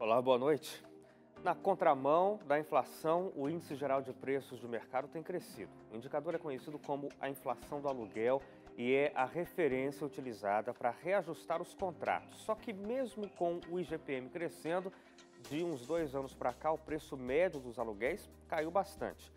Olá, boa noite. Na contramão da inflação, o índice geral de preços do mercado tem crescido. O indicador é conhecido como a inflação do aluguel e é a referência utilizada para reajustar os contratos. Só que mesmo com o IGPM crescendo, de uns 2 anos para cá, o preço médio dos aluguéis caiu bastante.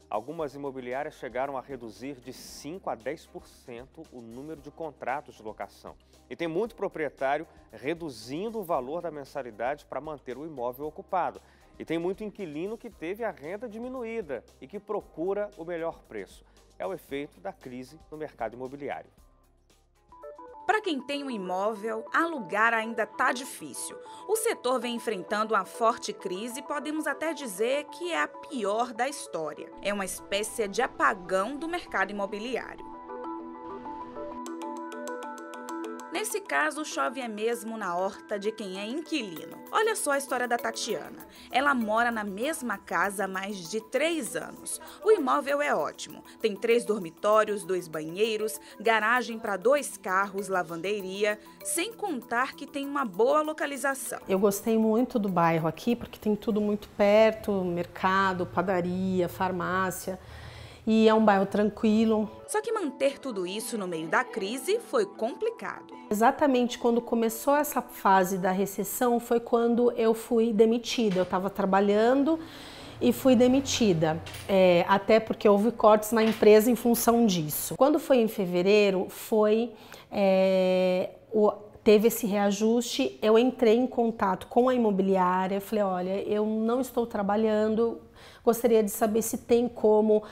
Algumas imobiliárias chegaram a reduzir de 5% a 10% o número de contratos de locação. E tem muito proprietário reduzindo o valor da mensalidade para manter o imóvel ocupado. E tem muito inquilino que teve a renda diminuída e que procura o melhor preço. É o efeito da crise no mercado imobiliário. Para quem tem um imóvel, alugar ainda está difícil. O setor vem enfrentando uma forte crise e podemos até dizer que é a pior da história. É uma espécie de apagão do mercado imobiliário. Nesse caso, chove é mesmo na horta de quem é inquilino. Olha só a história da Tatiana. Ela mora na mesma casa há mais de 3 anos. O imóvel é ótimo. Tem 3 dormitórios, 2 banheiros, garagem para 2 carros, lavanderia, sem contar que tem uma boa localização. Eu gostei muito do bairro aqui porque tem tudo muito perto, mercado, padaria, farmácia. E é um bairro tranquilo. Só que manter tudo isso no meio da crise foi complicado. Exatamente quando começou essa fase da recessão foi quando eu fui demitida. Eu estava trabalhando e fui demitida, até porque houve cortes na empresa em função disso. Quando foi em fevereiro, teve esse reajuste, eu entrei em contato com a imobiliária, falei, olha, eu não estou trabalhando, gostaria de saber se tem como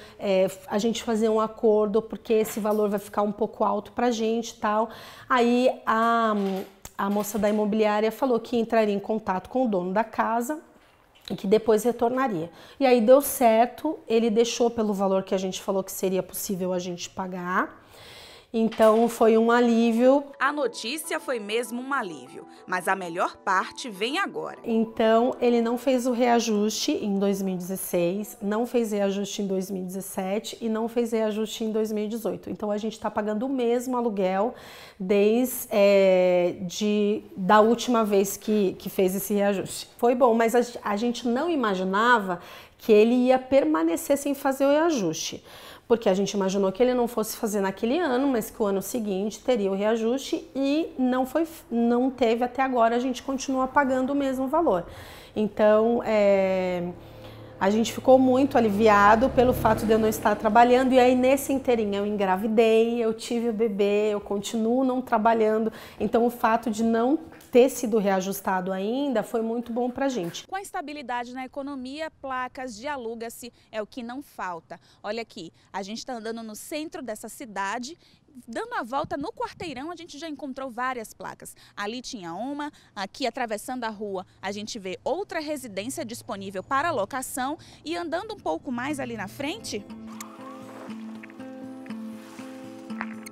a gente fazer um acordo, porque esse valor vai ficar um pouco alto pra gente e tal. Aí a moça da imobiliária falou que entraria em contato com o dono da casa e que depois retornaria. E aí deu certo, ele deixou pelo valor que a gente falou que seria possível a gente pagar. Então foi um alívio. A notícia foi mesmo um alívio, mas a melhor parte vem agora. Então ele não fez o reajuste em 2016, não fez reajuste em 2017 e não fez reajuste em 2018. Então a gente está pagando o mesmo aluguel desde da última vez que fez esse reajuste. Foi bom, mas a gente não imaginava que ele ia permanecer sem fazer o reajuste. Porque a gente imaginou que ele não fosse fazer naquele ano, mas que o ano seguinte teria o reajuste e não teve até agora, a gente continua pagando o mesmo valor. Então, a gente ficou muito aliviado pelo fato de eu não estar trabalhando e aí nesse inteirinho eu engravidei, eu tive o bebê, eu continuo não trabalhando, então o fato de não ter sido reajustado ainda foi muito bom pra gente. Com a estabilidade na economia, placas de aluga-se é o que não falta. Olha aqui, a gente está andando no centro dessa cidade, dando a volta no quarteirão a gente já encontrou várias placas. Ali tinha uma, aqui atravessando a rua a gente vê outra residência disponível para locação e andando um pouco mais ali na frente,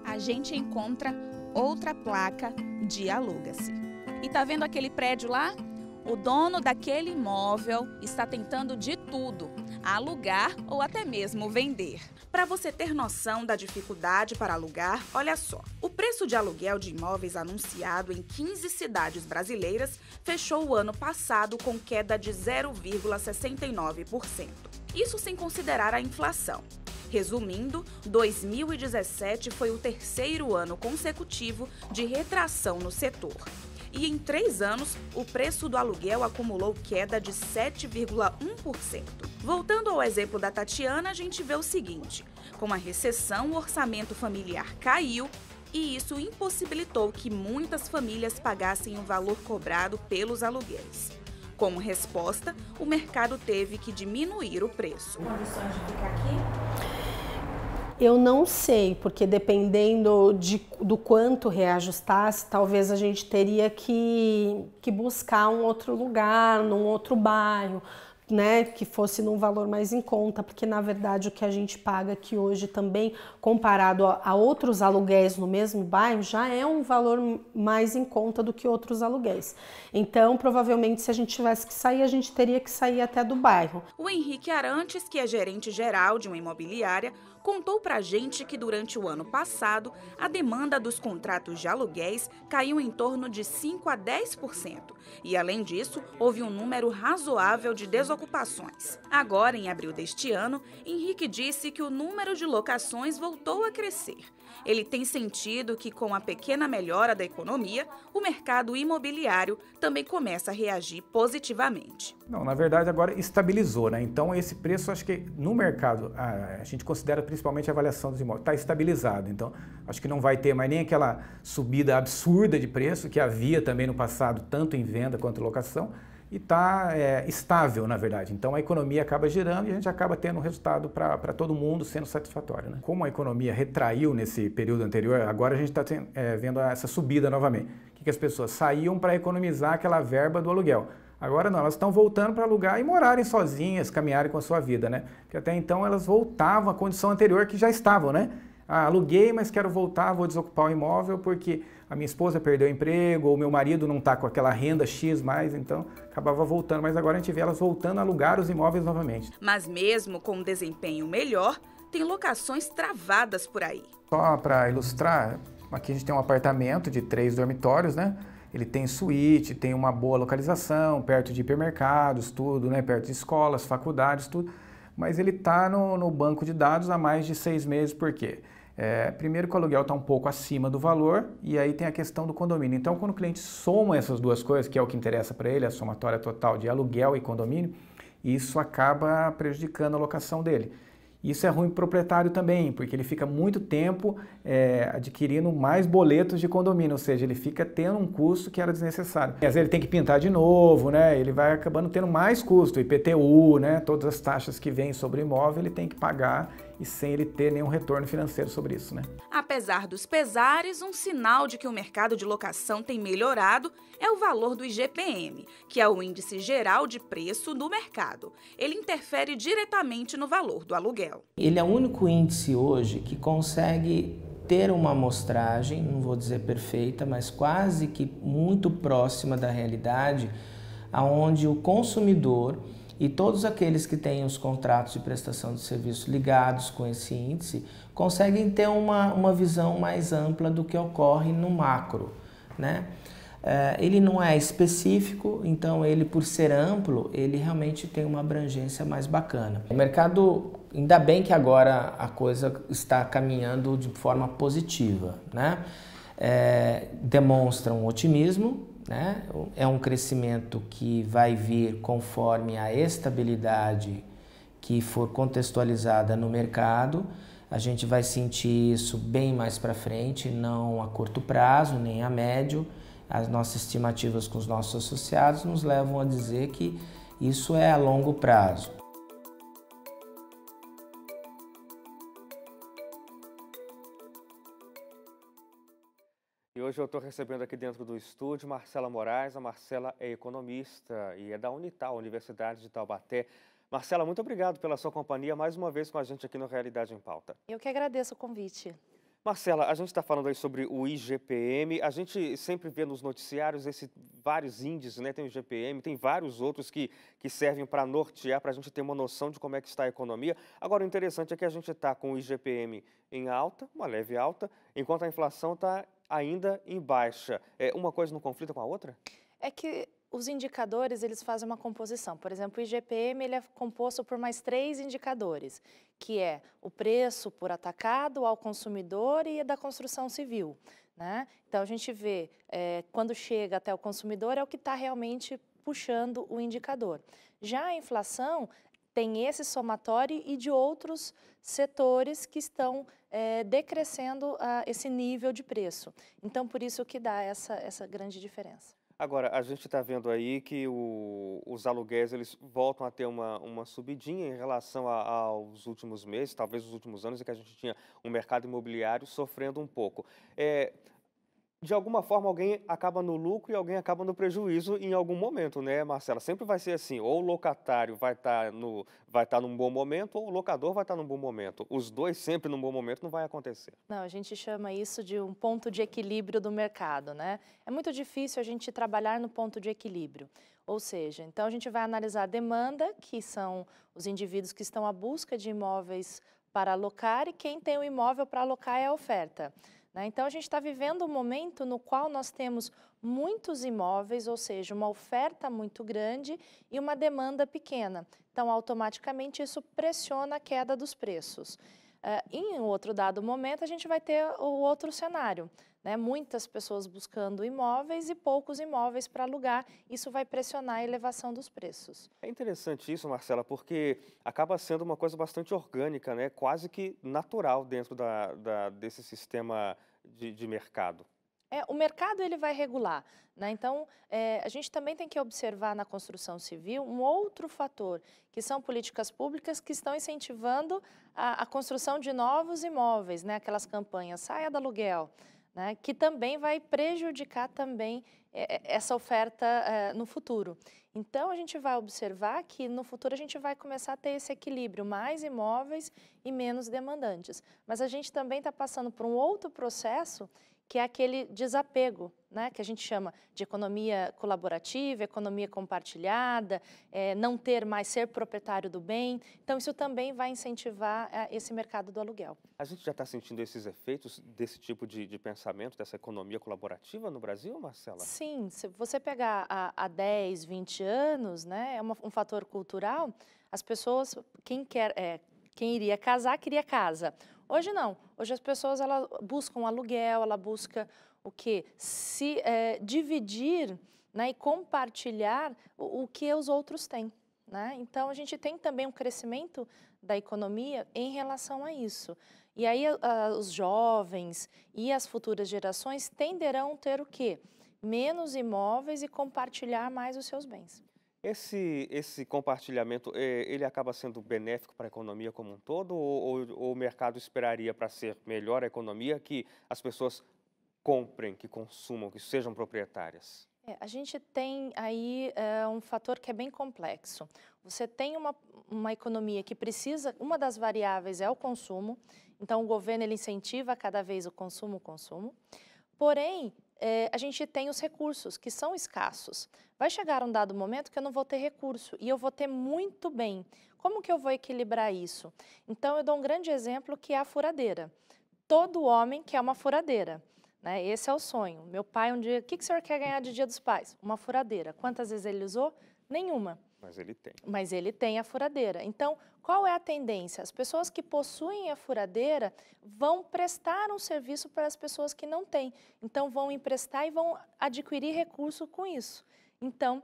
a gente encontra outra placa de aluga-se. E tá vendo aquele prédio lá? O dono daquele imóvel está tentando de tudo, alugar ou até mesmo vender. Para você ter noção da dificuldade para alugar, olha só. O preço de aluguel de imóveis anunciado em 15 cidades brasileiras fechou o ano passado com queda de 0,69%. Isso sem considerar a inflação. Resumindo, 2017 foi o 3º ano consecutivo de retração no setor. E em 3 anos, o preço do aluguel acumulou queda de 7,1%. Voltando ao exemplo da Tatiana, a gente vê o seguinte: com a recessão, o orçamento familiar caiu e isso impossibilitou que muitas famílias pagassem o valor cobrado pelos aluguéis. Como resposta, o mercado teve que diminuir o preço. Condições de ficar aqui? Eu não sei, porque dependendo do quanto reajustasse, talvez a gente teria que buscar um outro lugar, num outro bairro, né, que fosse num valor mais em conta, porque na verdade o que a gente paga aqui hoje também, comparado a outros aluguéis no mesmo bairro, já é um valor mais em conta do que outros aluguéis. Então, provavelmente, se a gente tivesse que sair, a gente teria que sair até do bairro. O Henrique Arantes, que é gerente geral de uma imobiliária, contou pra gente que durante o ano passado, a demanda dos contratos de aluguéis caiu em torno de 5 a 10%. E, além disso, houve um número razoável de desocupações. Agora, em abril deste ano, Henrique disse que o número de locações voltou a crescer. Ele tem sentido que, com a pequena melhora da economia, o mercado imobiliário também começa a reagir positivamente. Não, na verdade agora estabilizou, né? Então esse preço, acho que no mercado, a gente considera principalmente a avaliação dos imóveis, está estabilizado. Então acho que não vai ter mais nem aquela subida absurda de preço que havia também no passado, tanto em venda quanto em locação, e está estável, na verdade. Então a economia acaba girando e a gente acaba tendo um resultado para todo mundo sendo satisfatório, né? Como a economia retraiu nesse período anterior, agora a gente está vendo essa subida novamente. O que as pessoas saíam para economizar aquela verba do aluguel. Agora não, elas estão voltando para alugar e morarem sozinhas, caminharem com a sua vida, né? Porque até então elas voltavam à condição anterior que já estavam, né? Aluguei, mas quero voltar, vou desocupar o imóvel porque a minha esposa perdeu o emprego ou meu marido não está com aquela renda X mais, então acabava voltando. Mas agora a gente vê elas voltando a alugar os imóveis novamente. Mas mesmo com um desempenho melhor, tem locações travadas por aí. Só para ilustrar, aqui a gente tem um apartamento de 3 dormitórios, né? Ele tem suíte, tem uma boa localização, perto de hipermercados, tudo, né? Perto de escolas, faculdades, tudo. Mas ele está no banco de dados há mais de 6 meses, por quê? Primeiro que o aluguel está um pouco acima do valor e aí tem a questão do condomínio. Então, quando o cliente soma essas duas coisas, que é o que interessa para ele, a somatória total de aluguel e condomínio, isso acaba prejudicando a locação dele. Isso é ruim para o proprietário também, porque ele fica muito tempo adquirindo mais boletos de condomínio, ou seja, ele fica tendo um custo que era desnecessário. E às vezes ele tem que pintar de novo, né? Ele vai acabando tendo mais custo, IPTU, né? Todas as taxas que vêm sobre o imóvel ele tem que pagar e sem ele ter nenhum retorno financeiro sobre isso, né? Apesar dos pesares, um sinal de que o mercado de locação tem melhorado é o valor do IGPM, que é o Índice Geral de Preço do Mercado. Ele interfere diretamente no valor do aluguel. Ele é o único índice hoje que consegue ter uma amostragem, não vou dizer perfeita, mas quase que muito próxima da realidade, aonde o consumidor e todos aqueles que têm os contratos de prestação de serviço ligados com esse índice conseguem ter uma visão mais ampla do que ocorre no macro, né? Ele não é específico, então ele, por ser amplo, ele realmente tem uma abrangência mais bacana. O mercado, ainda bem que agora a coisa está caminhando de forma positiva, né? Demonstra um otimismo, né? É um crescimento que vai vir conforme a estabilidade que for contextualizada no mercado. A gente vai sentir isso bem mais para frente, não a curto prazo, nem a médio. As nossas estimativas com os nossos associados nos levam a dizer que isso é a longo prazo. E hoje eu estou recebendo aqui dentro do estúdio Marcela Moraes. A Marcela é economista e é da Unital, Universidade de Taubaté. Marcela, muito obrigado pela sua companhia mais uma vez com a gente aqui no Realidade em Pauta. Eu que agradeço o convite. Marcela, a gente está falando aí sobre o IGPM, a gente sempre vê nos noticiários vários índices, né? Tem o IGPM, tem vários outros que servem para nortear, para a gente ter uma noção de como é que está a economia. Agora, o interessante é que a gente está com o IGPM em alta, uma leve alta, enquanto a inflação está ainda em baixa. Uma coisa não conflita com a outra? É que os indicadores, eles fazem uma composição. Por exemplo, o IGPM ele é composto por mais 3 indicadores, que é o preço por atacado ao consumidor e da construção civil, né? Então, a gente vê, quando chega até o consumidor, é o que está realmente puxando o indicador. Já a inflação tem esse somatório e de outros setores que estão decrescendo esse nível de preço. Então, por isso que dá essa grande diferença. Agora, a gente está vendo aí que os aluguéis eles voltam a ter uma subidinha em relação aos últimos meses, talvez os últimos anos, em que a gente tinha um mercado imobiliário sofrendo um pouco. De alguma forma, alguém acaba no lucro e alguém acaba no prejuízo em algum momento, né, Marcela? Sempre vai ser assim, ou o locatário vai estar num bom momento, ou o locador vai estar num bom momento. Os dois sempre num bom momento não vai acontecer. Não, a gente chama isso de um ponto de equilíbrio do mercado, né? É muito difícil a gente trabalhar no ponto de equilíbrio. Ou seja, então a gente vai analisar a demanda, que são os indivíduos que estão à busca de imóveis para alocar, e quem tem o imóvel para alocar é a oferta. Então, a gente está vivendo um momento no qual nós temos muitos imóveis, ou seja, uma oferta muito grande e uma demanda pequena. Então, automaticamente, isso pressiona a queda dos preços. Em outro dado momento, a gente vai ter o outro cenário, né? Muitas pessoas buscando imóveis e poucos imóveis para alugar. Isso vai pressionar a elevação dos preços. É interessante isso, Marcela, porque acaba sendo uma coisa bastante orgânica, né? Quase que natural dentro desse sistema de mercado. O mercado ele vai regular, né? Então, a gente também tem que observar na construção civil um outro fator, que são políticas públicas que estão incentivando a construção de novos imóveis, né? Aquelas campanhas Saia do Aluguel, né? Que também vai prejudicar também essa oferta no futuro. Então, a gente vai observar que no futuro a gente vai começar a ter esse equilíbrio, mais imóveis e menos demandantes. Mas a gente também está passando por um outro processo, que é aquele desapego, né, que a gente chama de economia colaborativa, economia compartilhada, não ter mais ser proprietário do bem. Então, isso também vai incentivar esse mercado do aluguel. A gente já está sentindo esses efeitos desse tipo de pensamento, dessa economia colaborativa no Brasil, Marcela? Sim, se você pegar há 10, 20 anos, né, é um fator cultural, as pessoas, quem iria casar, queria casa. Hoje não. Hoje as pessoas elas buscam aluguel, ela busca o quê? Se dividir, né, e compartilhar o que os outros têm, né? Então a gente tem também um crescimento da economia em relação a isso. E aí os jovens e as futuras gerações tenderão a ter o quê? Menos imóveis e compartilhar mais os seus bens. Esse compartilhamento, ele acaba sendo benéfico para a economia como um todo ou o mercado esperaria para ser melhor a economia que as pessoas comprem, que consumam, que sejam proprietárias? A gente tem aí um fator que é bem complexo. Você tem uma economia que precisa, uma das variáveis é o consumo, então o governo ele incentiva cada vez o consumo. Porém, a gente tem os recursos, que são escassos. Vai chegar um dado momento que eu não vou ter recurso e eu vou ter muito bem. Como que eu vou equilibrar isso? Então, eu dou um grande exemplo que é a furadeira. Todo homem quer uma furadeira, né? Esse é o sonho. Meu pai um dia, o que o senhor quer ganhar de Dia dos Pais? Uma furadeira. Quantas vezes ele usou? Nenhuma. Mas ele tem. Mas ele tem a furadeira. Então, qual é a tendência? As pessoas que possuem a furadeira vão prestar um serviço para as pessoas que não têm. Então, vão emprestar e vão adquirir recurso com isso. Então,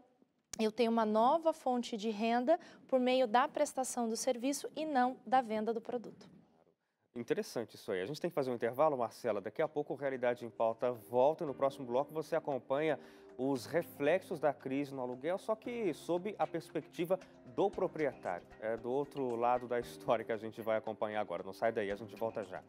eu tenho uma nova fonte de renda por meio da prestação do serviço e não da venda do produto. Interessante isso aí. A gente tem que fazer um intervalo, Marcela. Daqui a pouco o Realidade em Pauta volta e no próximo bloco você acompanha os reflexos da crise no aluguel, só que sob a perspectiva do proprietário. É do outro lado da história que a gente vai acompanhar agora. Não sai daí, a gente volta já.